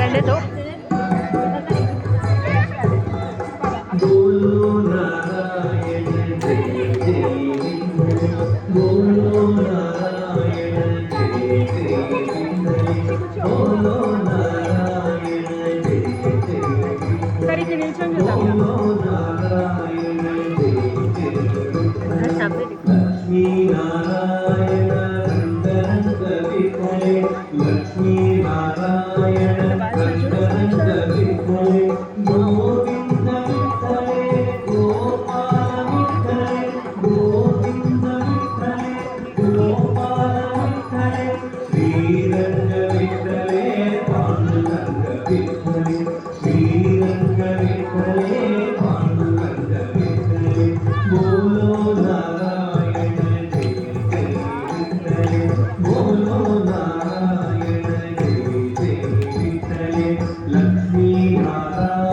Sunday तो बोलो नारायण जय जय बोलो नारायण जय जय बोलो नारायण जय जय बोलो नारायण जय जय लक्ष्मी नारायण रंग विठले लक्ष्मी नारायण रंग विठले गोविंद विठले गोपाल विठले गोविंद विठले गोपाल विठले श्रीरंग विठले पांडुरंग विठले श्रीरंग विठले पांडुरंग विठले बोलो नारायण जय जय विठले बोलो नारायण जय जय विठले लक्ष्मी नारायण